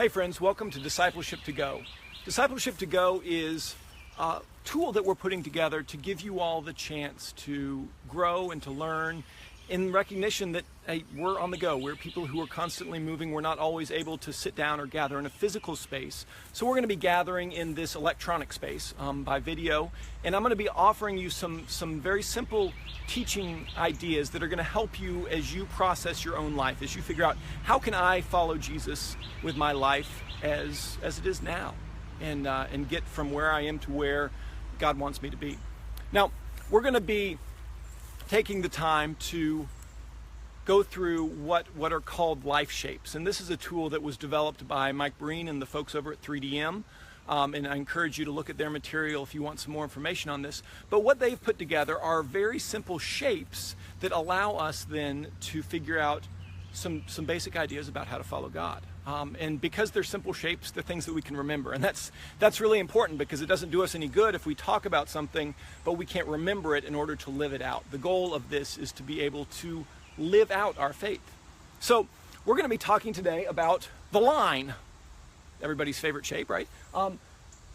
Hey friends, welcome to Discipleship to Go. Discipleship to Go is a tool that we're putting together to give you all the chance to grow and to learn in recognition that, hey, we're on the go. We're people who are constantly moving. We're not always able to sit down or gather in a physical space. So we're going to be gathering in this electronic space by video. And I'm going to be offering you some very simple teaching ideas that are going to help you as you process your own life, as you figure out, how can I follow Jesus with my life as it is now, and get from where I am to where God wants me to be. Now, we're going to be taking the time to go through what are called life shapes. And this is a tool that was developed by Mike Breen and the folks over at 3DM. And I encourage you to look at their material if you want some more information on this. But what they've put together are very simple shapes that allow us then to figure out some basic ideas about how to follow God. And because they're simple shapes, they're things that we can remember. And that's really important, because it doesn't do us any good if we talk about something, but we can't remember it in order to live it out. The goal of this is to be able to live out our faith. So we're going to be talking today about the line, everybody's favorite shape, right?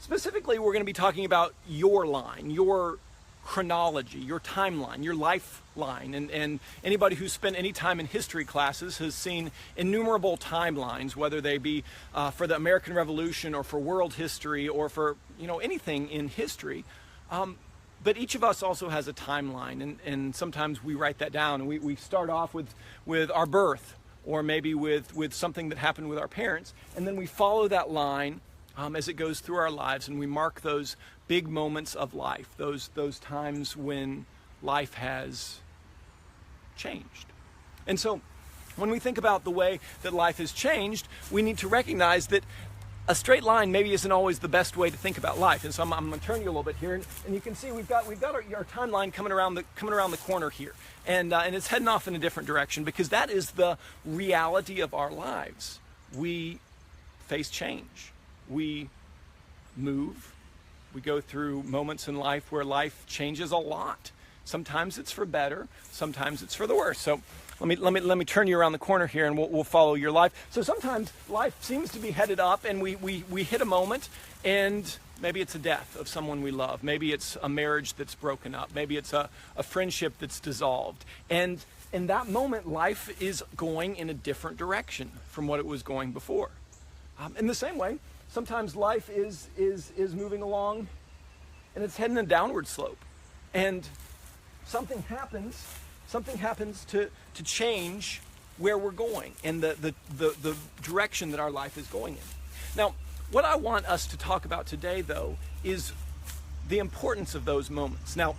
Specifically, we're going to be talking about your line, your chronology, your timeline, your lifeline. And anybody who's spent any time in history classes has seen innumerable timelines, whether they be for the American Revolution or for world history or for anything in history. But each of us also has a timeline, and sometimes we write that down, and we start off with our birth, or maybe with something that happened with our parents, and then we follow that line as it goes through our lives, and we mark those big moments of life, those times when life has changed. And so when we think about the way that life has changed, we need to recognize that a straight line maybe isn't always the best way to think about life. And so I'm going to turn you a little bit here, and you can see we've got our timeline coming around the corner here, and it's heading off in a different direction, because that is the reality of our lives. We face change. We move. We go through moments in life where life changes a lot. Sometimes it's for better, sometimes it's for the worse. So let me turn you around the corner here, and we'll follow your life. So sometimes life seems to be headed up, and we hit a moment, and maybe it's a death of someone we love. Maybe it's a marriage that's broken up. Maybe it's a friendship that's dissolved. And in that moment, life is going in a different direction from what it was going before. In the same way, sometimes life is moving along, and it's heading a downward slope, and something happens to change where we're going and the direction that our life is going in. Now, what I want us to talk about today, though, is the importance of those moments. Now,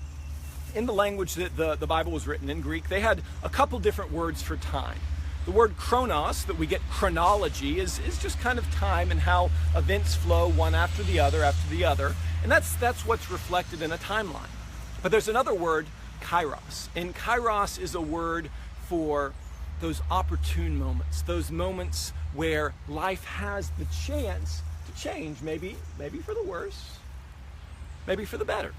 in the language that the Bible was written in, Greek, they had a couple different words for time. The word chronos, that we get chronology, is just kind of time and how events flow one after the other. And that's what's reflected in a timeline. But there's another word, kairos. And kairos is a word for those opportune moments, those moments where life has the chance to change, maybe for the worse, maybe for the better.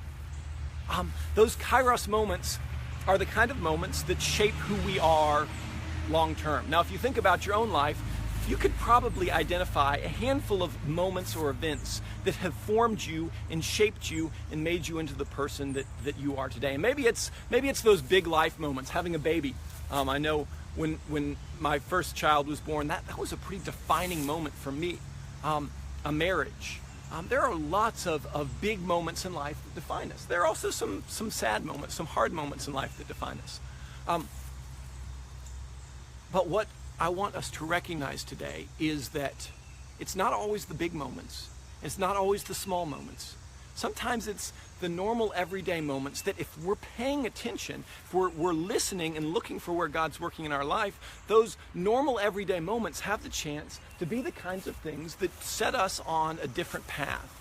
Those kairos moments are the kind of moments that shape who we are long term. Now, if you think about your own life, you could probably identify a handful of moments or events that have formed you and shaped you and made you into the person that you are today. And maybe it's those big life moments, having a baby. I know when my first child was born, that was a pretty defining moment for me. A marriage. There are lots of big moments in life that define us. There are also some sad moments, some hard moments in life that define us. But what I want us to recognize today is that it's not always the big moments. It's not always the small moments. Sometimes it's the normal everyday moments that, if we're paying attention, if we're listening and looking for where God's working in our life, those normal everyday moments have the chance to be the kinds of things that set us on a different path,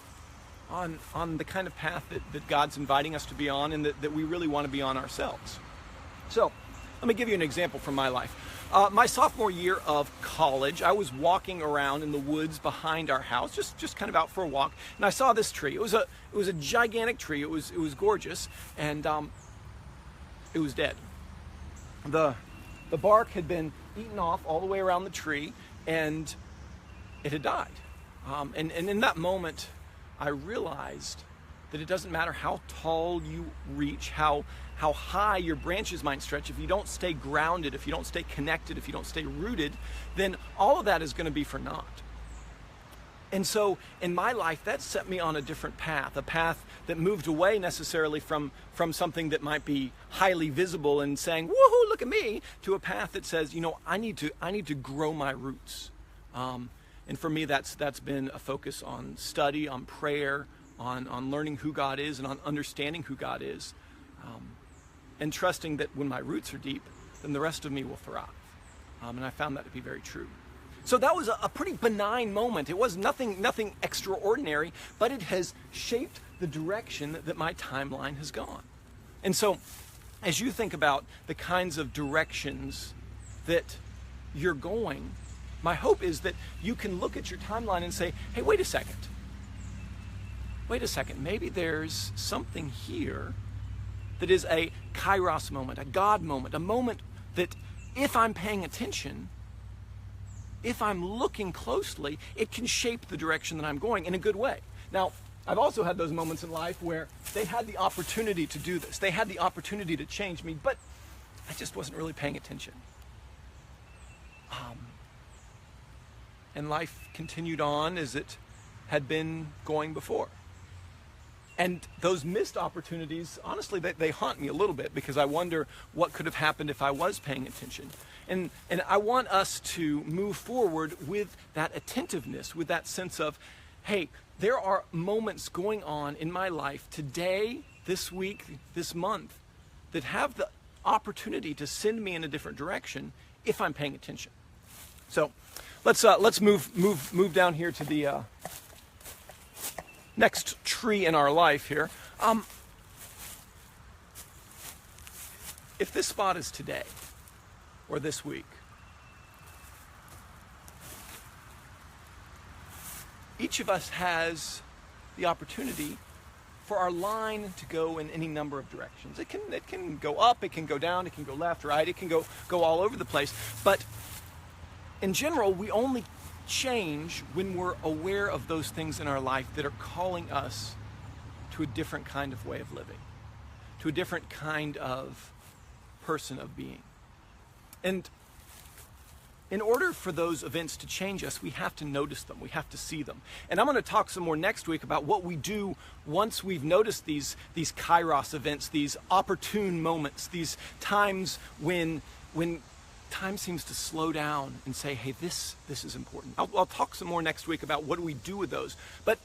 on the kind of path that God's inviting us to be on, and that we really want to be on ourselves. So let me give you an example from my life. My sophomore year of college, I was walking around in the woods behind our house, just kind of out for a walk, and I saw this tree. It was a gigantic tree. It was gorgeous, and it was dead. The bark had been eaten off all the way around the tree, and it had died. And in that moment, I realized that it doesn't matter how tall you reach, how high your branches might stretch. If you don't stay grounded, if you don't stay connected, if you don't stay rooted, then all of that is going to be for naught. And so in my life, that set me on a different path, a path that moved away necessarily from something that might be highly visible and saying, woohoo, look at me, to a path that says, I need to grow my roots. And for me, that's been a focus on study, on prayer, on learning who God is and on understanding who God is, and trusting that when my roots are deep, then the rest of me will thrive. And I found that to be very true. So that was a pretty benign moment. It was nothing extraordinary, but it has shaped the direction that my timeline has gone. And so as you think about the kinds of directions that you're going, my hope is that you can look at your timeline and say, hey, wait a second, maybe there's something here that is a kairos moment, a God moment, a moment that if I'm paying attention, if I'm looking closely, it can shape the direction that I'm going in a good way. Now, I've also had those moments in life where they had the opportunity to do this. They had the opportunity to change me, but I just wasn't really paying attention. And life continued on as it had been going before. And those missed opportunities, honestly, they haunt me a little bit because I wonder what could have happened if I was paying attention. And I want us to move forward with that attentiveness, with that sense of, hey, there are moments going on in my life today, this week, this month, that have the opportunity to send me in a different direction if I'm paying attention. So let's move down here to the next tree in our life here. If this spot is today or this week, each of us has the opportunity for our line to go in any number of directions. It can go up, it can go down, it can go left, right, it can go all over the place. But in general, we only change when we're aware of those things in our life that are calling us to a different kind of way of living, to a different kind of person of being. And in order for those events to change us, we have to notice them, we have to see them. And I'm going to talk some more next week about what we do once we've noticed these kairos events, these opportune moments, these times when time seems to slow down and say, hey, this is important. I'll talk some more next week about what do we do with those. But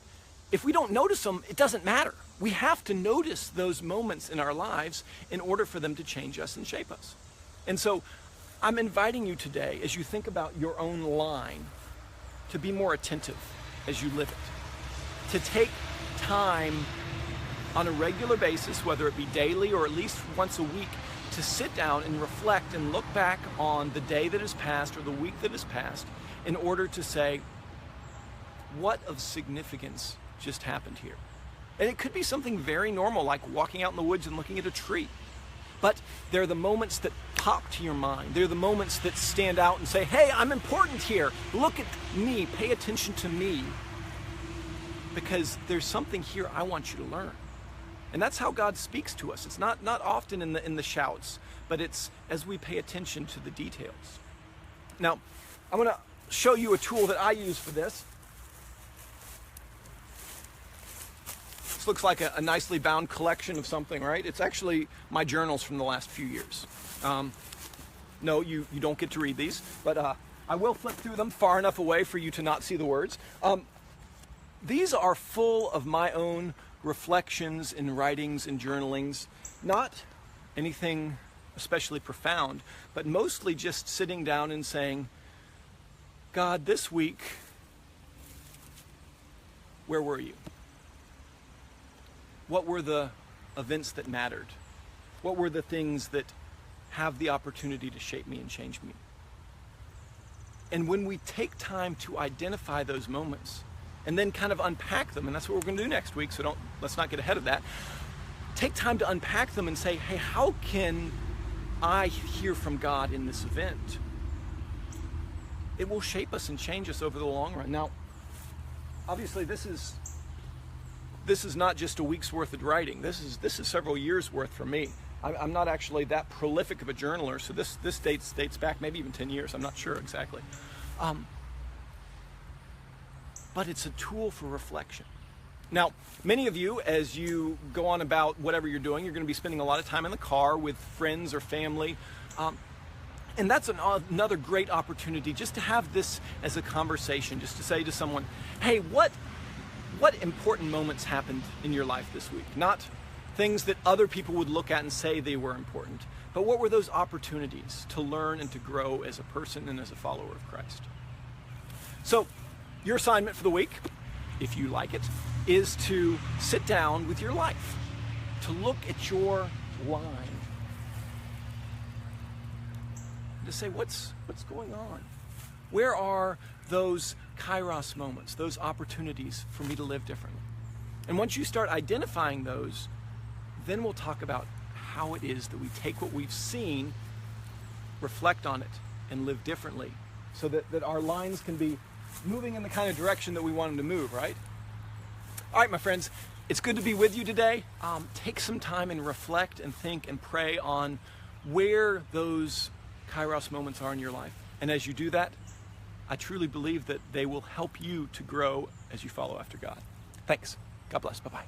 if we don't notice them, it doesn't matter. We have to notice those moments in our lives in order for them to change us and shape us. And so I'm inviting you today, as you think about your own line, to be more attentive as you live it. To take time on a regular basis, whether it be daily or at least once a week, to sit down and reflect and look back on the day that has passed or the week that has passed in order to say, what of significance just happened here? And it could be something very normal, like walking out in the woods and looking at a tree. But they're the moments that pop to your mind. They're the moments that stand out and say, hey, I'm important here. Look at me. Pay attention to me. Because there's something here I want you to learn. And that's how God speaks to us. It's not often in the shouts, but it's as we pay attention to the details. Now, I'm going to show you a tool that I use for this. This looks like a nicely bound collection of something, right? It's actually my journals from the last few years. No, you don't get to read these, but I will flip through them far enough away for you to not see the words. These are full of my own reflections and writings and journalings, not anything especially profound, but mostly just sitting down and saying, God, this week, where were you? What were the events that mattered? What were the things that have the opportunity to shape me and change me? And when we take time to identify those moments and then kind of unpack them, and that's what we're going to do next week, so let's not get ahead of that. Take time to unpack them and say, hey, how can I hear from God in this event? it will shape us and change us over the long run. Now, obviously, this is not just a week's worth of writing. This is several years worth for me. I'm not actually that prolific of a journaler, so this dates back maybe even 10 years. I'm not sure exactly. But it's a tool for reflection. Now, many of you, as you go on about whatever you're doing, you're going to be spending a lot of time in the car with friends or family. And that's another great opportunity just to have this as a conversation, just to say to someone, hey, what important moments happened in your life this week? Not things that other people would look at and say they were important, but what were those opportunities to learn and to grow as a person and as a follower of Christ? So, your assignment for the week, if you like it, is to sit down with your life, to look at your line, to say, what's going on? Where are those kairos moments, those opportunities for me to live differently? And once you start identifying those, then we'll talk about how it is that we take what we've seen, reflect on it, and live differently, so that our lines can be moving in the kind of direction that we want them to move, right? All right, my friends, it's good to be with you today. Take some time and reflect and think and pray on where those kairos moments are in your life. And as you do that, I truly believe that they will help you to grow as you follow after God. Thanks. God bless. Bye-bye.